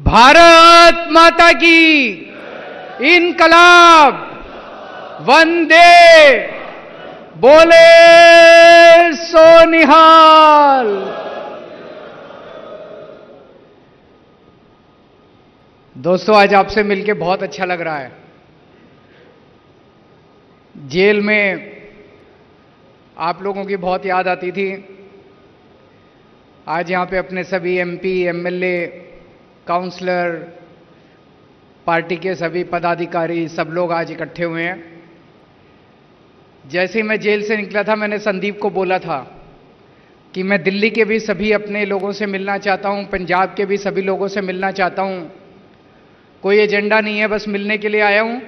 भारत माता की इनकलाब, वंदे, बोले सो निहाल। दोस्तों, आज आपसे मिलके बहुत अच्छा लग रहा है। जेल में आप लोगों की बहुत याद आती थी। आज यहां पे अपने सभी एमपी, एमएलए, काउंसलर, पार्टी के सभी पदाधिकारी, सब लोग आज इकट्ठे हुए हैं। जैसे ही मैं जेल से निकला था, मैंने संदीप को बोला था कि मैं दिल्ली के भी सभी अपने लोगों से मिलना चाहता हूं, पंजाब के भी सभी लोगों से मिलना चाहता हूं। कोई एजेंडा नहीं है, बस मिलने के लिए आया हूं।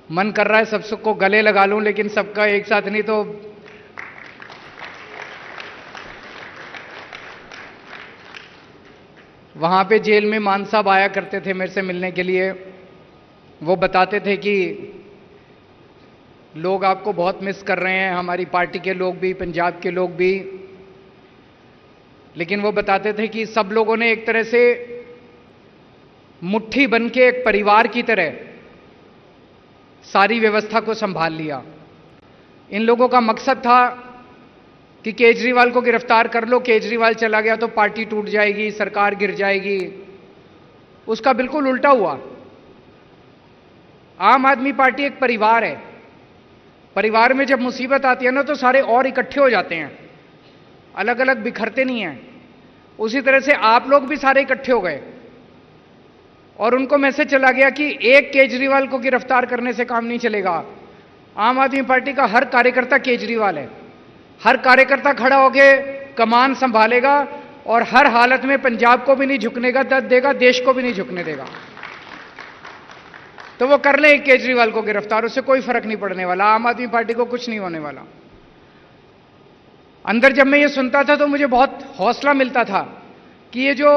मन कर रहा है सबको गले लगा लूं, लेकिन सबका एक साथ नहीं। तो वहां पे जेल में मान साहब आया करते थे मेरे से मिलने के लिए। वो बताते थे कि लोग आपको बहुत मिस कर रहे हैं, हमारी पार्टी के लोग भी, पंजाब के लोग भी। लेकिन वो बताते थे कि सब लोगों ने एक तरह से मुट्ठी बन के एक परिवार की तरह सारी व्यवस्था को संभाल लिया। इन लोगों का मकसद था कि केजरीवाल को गिरफ्तार कर लो, केजरीवाल चला गया तो पार्टी टूट जाएगी, सरकार गिर जाएगी। उसका बिल्कुल उल्टा हुआ। आम आदमी पार्टी एक परिवार है। परिवार में जब मुसीबत आती है ना, तो सारे और इकट्ठे हो जाते हैं, अलग अलग बिखरते नहीं हैं। उसी तरह से आप लोग भी सारे इकट्ठे हो गए और उनको मैसेज चला गया कि एक केजरीवाल को गिरफ्तार करने से काम नहीं चलेगा। आम आदमी पार्टी का हर कार्यकर्ता केजरीवाल है। हर कार्यकर्ता खड़ा होकर कमान संभालेगा और हर हालत में पंजाब को भी नहीं झुकने देगा, देश को भी नहीं झुकने देगा। तो वो कर ले केजरीवाल को गिरफ्तार, उससे कोई फर्क नहीं पड़ने वाला। आम आदमी पार्टी को कुछ नहीं होने वाला। अंदर जब मैं ये सुनता था तो मुझे बहुत हौसला मिलता था कि ये जो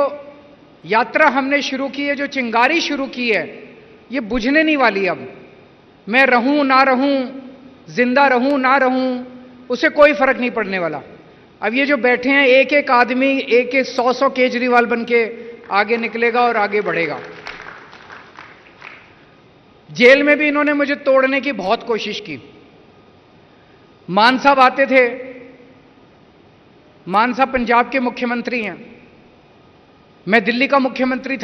यात्रा हमने शुरू की है, जो चिंगारी शुरू की है, ये बुझने नहीं वाली। अब मैं रहूं ना रहूं, जिंदा रहूं ना रहूं, उसे कोई फर्क नहीं पड़ने वाला। अब ये जो बैठे हैं, एक एक आदमी एक एक 100 केजरीवाल बन के आगे निकलेगा और आगे बढ़ेगा। जेल में भी इन्होंने मुझे तोड़ने की बहुत कोशिश की। मान साहब आते थे। मान साहब पंजाब के मुख्यमंत्री हैं। मैं दिल्ली का मुख्यमंत्री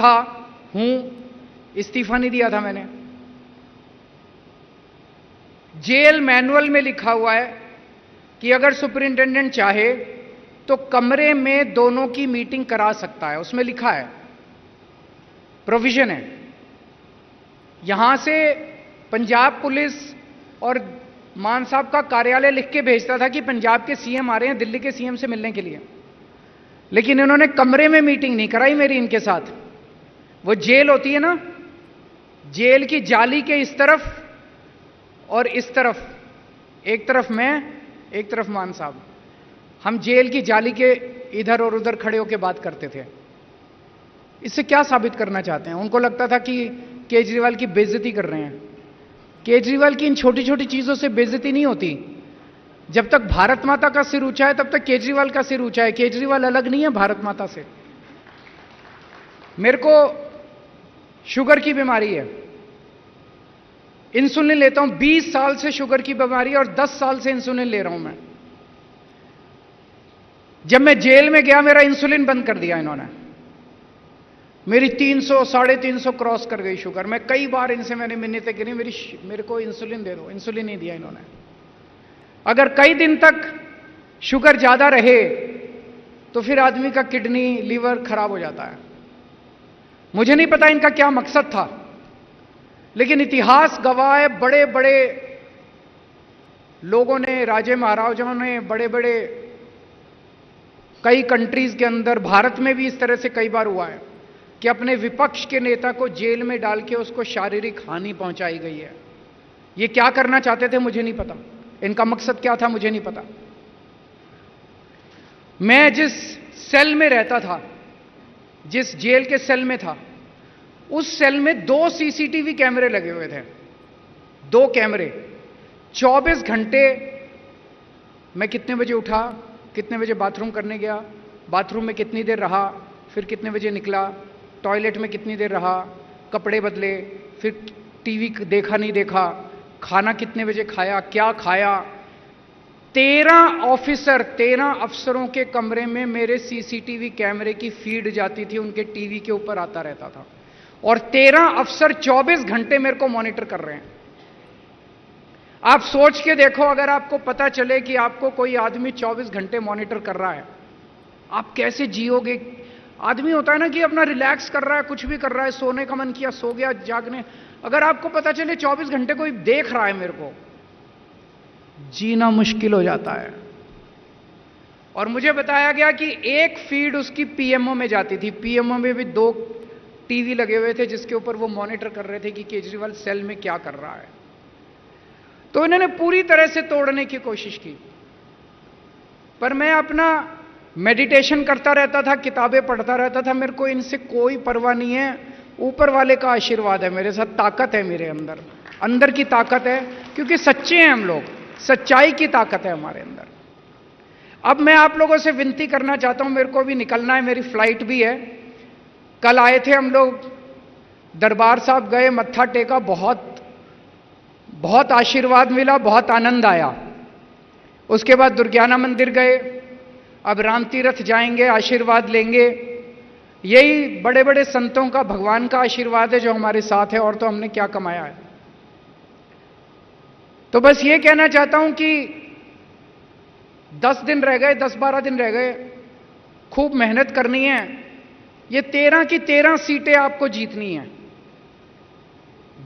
हूं, इस्तीफा नहीं दिया था मैंने। जेल मैनुअल में लिखा हुआ है कि अगर सुपरिंटेंडेंट चाहे तो कमरे में दोनों की मीटिंग करा सकता है। उसमें लिखा है, प्रोविजन है। यहां से पंजाब पुलिस और मान साहब का कार्यालय लिख के भेजता था कि पंजाब के सीएम आ रहे हैं दिल्ली के सीएम से मिलने के लिए। लेकिन इन्होंने कमरे में मीटिंग नहीं कराई मेरी इनके साथ। वो जेल होती है ना, जेल की जाली के इस तरफ और इस तरफ, एक तरफ मैं, एक तरफ मान साहब, हम जेल की जाली के इधर और उधर खड़े होकर बात करते थे। इससे क्या साबित करना चाहते हैं? उनको लगता था कि केजरीवाल की बेइज्जती कर रहे हैं। केजरीवाल की इन छोटी छोटी चीजों से बेइज्जती नहीं होती। जब तक भारत माता का सिर ऊंचा है, तब तक केजरीवाल का सिर ऊंचा है। केजरीवाल अलग नहीं है भारत माता से। मेरे को शुगर की बीमारी है, इंसुलिन लेता हूं। 20 साल से शुगर की बीमारी है और 10 साल से इंसुलिन ले रहा हूं मैं। जब मैं जेल में गया, मेरा इंसुलिन बंद कर दिया इन्होंने। मेरी 300, 350 क्रॉस कर गई शुगर। मैं कई बार इनसे मैंने मिन्नतें करी, मेरे को इंसुलिन दे दो। इंसुलिन नहीं दिया इन्होंने। अगर कई दिन तक शुगर ज्यादा रहे तो फिर आदमी का किडनी, लीवर खराब हो जाता है। मुझे नहीं पता इनका क्या मकसद था, लेकिन इतिहास गवाह है, बड़े बड़े लोगों ने, राजे महाराजाओं ने, बड़े बड़े कई कंट्रीज के अंदर, भारत में भी इस तरह से कई बार हुआ है कि अपने विपक्ष के नेता को जेल में डाल के उसको शारीरिक हानि पहुंचाई गई है। ये क्या करना चाहते थे मुझे नहीं पता, इनका मकसद क्या था मुझे नहीं पता। मैं जिस सेल में रहता था, जिस जेल के सेल में था, उस सेल में 2 सीसीटीवी कैमरे लगे हुए थे। 2 कैमरे 24 घंटे। मैं कितने बजे उठा, कितने बजे बाथरूम करने गया, बाथरूम में कितनी देर रहा, फिर कितने बजे निकला, टॉयलेट में कितनी देर रहा, कपड़े बदले, फिर टीवी देखा नहीं देखा, खाना कितने बजे खाया, क्या खाया। 13 अफसरों के कमरे में मेरे सीसीटीवी कैमरे की फीड जाती थी, उनके टीवी के ऊपर आता रहता था, और 13 अफसर 24 घंटे मेरे को मॉनिटर कर रहे हैं। आप सोच के देखो, अगर आपको पता चले कि आपको कोई आदमी 24 घंटे मॉनिटर कर रहा है, आप कैसे जियोगे? आदमी होता है ना कि अपना रिलैक्स कर रहा है, कुछ भी कर रहा है, सोने का मन किया सो गया, जागने, अगर आपको पता चले 24 घंटे कोई देख रहा है मेरे को, जीना मुश्किल हो जाता है। और मुझे बताया गया कि एक फीड उसकी पीएमओ में जाती थी, पीएमओ में भी 2 टीवी लगे हुए थे जिसके ऊपर वो मॉनिटर कर रहे थे कि केजरीवाल सेल में क्या कर रहा है। तो इन्होंने पूरी तरह से तोड़ने की कोशिश की, पर मैं अपना मेडिटेशन करता रहता था, किताबें पढ़ता रहता था, मेरे को इनसे कोई परवाह नहीं है। ऊपर वाले का आशीर्वाद है मेरे साथ, ताकत है मेरे अंदर, अंदर की ताकत है, क्योंकि सच्चे हैं हम लोग, सच्चाई की ताकत है हमारे अंदर। अब मैं आप लोगों से विनती करना चाहता हूं, मेरे को भी निकलना है, मेरी फ्लाइट भी है। कल आए थे हम लोग, दरबार साहब गए, मत्था टेका, बहुत आशीर्वाद मिला, बहुत आनंद आया। उसके बाद दुर्गाना मंदिर गए, अब राम तीर्थ जाएंगे, आशीर्वाद लेंगे। यही बड़े बड़े संतों का, भगवान का आशीर्वाद है जो हमारे साथ है, और तो हमने क्या कमाया है। तो बस ये कहना चाहता हूं कि 10 दिन रह गए, 10-12 दिन रह गए, खूब मेहनत करनी है। ये 13 की 13 सीटें आपको जीतनी है।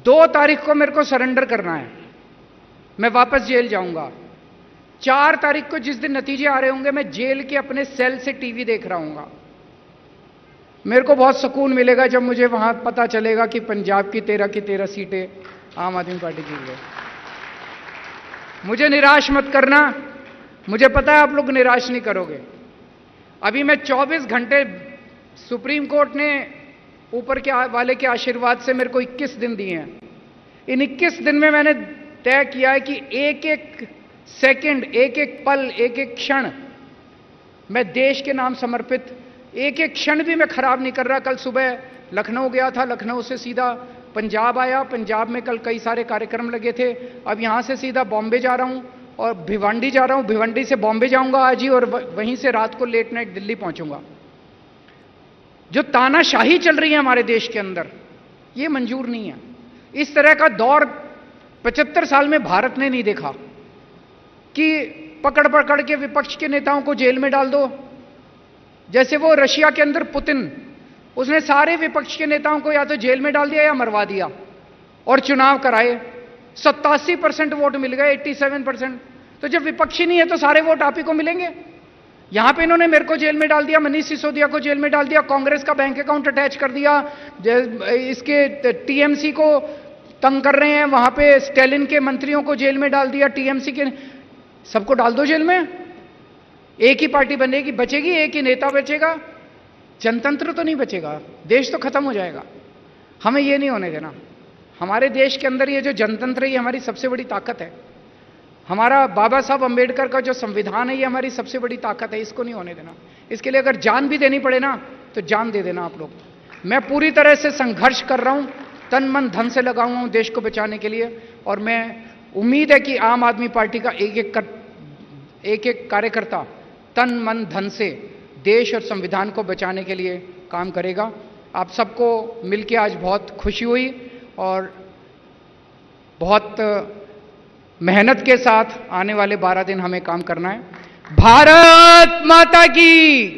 2 तारीख को मेरे को सरेंडर करना है, मैं वापस जेल जाऊंगा। 4 तारीख को जिस दिन नतीजे आ रहे होंगे, मैं जेल के अपने सेल से टीवी देख रहा हूंगा। मेरे को बहुत सुकून मिलेगा जब मुझे वहां पता चलेगा कि पंजाब की 13 की 13 सीटें आम आदमी पार्टी जीत गई। मुझे निराश मत करना, मुझे पता है आप लोग निराश नहीं करोगे। अभी मैं 24 घंटे, सुप्रीम कोर्ट ने ऊपर के वाले के आशीर्वाद से मेरे को 21 दिन दिए हैं। इन 21 दिन में मैंने तय किया है कि एक एक सेकंड, एक एक पल, एक एक क्षण मैं देश के नाम समर्पित, एक एक क्षण भी मैं खराब नहीं कर रहा। कल सुबह लखनऊ गया था, लखनऊ से सीधा पंजाब आया, पंजाब में कल कई सारे कार्यक्रम लगे थे। अब यहां से सीधा बॉम्बे जा रहा हूं और भिवंडी जा रहा हूं, भिवंडी से बॉम्बे जाऊंगा आज ही, और वहीं से रात को लेट नाइट दिल्ली पहुंचूंगा। जो तानाशाही चल रही है हमारे देश के अंदर, ये मंजूर नहीं है। इस तरह का दौर 75 साल में भारत ने नहीं देखा कि पकड़ पकड़ के विपक्ष के नेताओं को जेल में डाल दो। जैसे वो रशिया के अंदर पुतिन, उसने सारे विपक्ष के नेताओं को या तो जेल में डाल दिया या मरवा दिया, और चुनाव कराए। 87% वोट मिल गए, 87%। तो जब विपक्षी नहीं है तो सारे वोट आप ही को मिलेंगे। यहां पे इन्होंने मेरे को जेल में डाल दिया, मनीष सिसोदिया को जेल में डाल दिया, कांग्रेस का बैंक अकाउंट अटैच कर दिया, इसके टीएमसी को तंग कर रहे हैं, वहां पे स्टैलिन के मंत्रियों को जेल में डाल दिया, टीएमसी के सबको डाल दो जेल में। एक ही पार्टी बनेगी, बचेगी, एक ही नेता बचेगा, जनतंत्र तो नहीं बचेगा, देश तो खत्म हो जाएगा। हमें ये नहीं होने देना। हमारे देश के अंदर ये जो जनतंत्र है, ये हमारी सबसे बड़ी ताकत है। हमारा बाबा साहब अंबेडकर का जो संविधान है, ये हमारी सबसे बड़ी ताकत है, इसको नहीं होने देना। इसके लिए अगर जान भी देनी पड़े ना, तो जान दे देना आप लोग। मैं पूरी तरह से संघर्ष कर रहा हूं, तन मन धन से लगा हुआ हूं देश को बचाने के लिए, और मैं उम्मीद है कि आम आदमी पार्टी का एक एक कार्यकर्ता तन मन धन से देश और संविधान को बचाने के लिए काम करेगा। आप सबको मिलकर आज बहुत खुशी हुई, और बहुत मेहनत के साथ आने वाले 12 दिन हमें काम करना है। भारत माता की।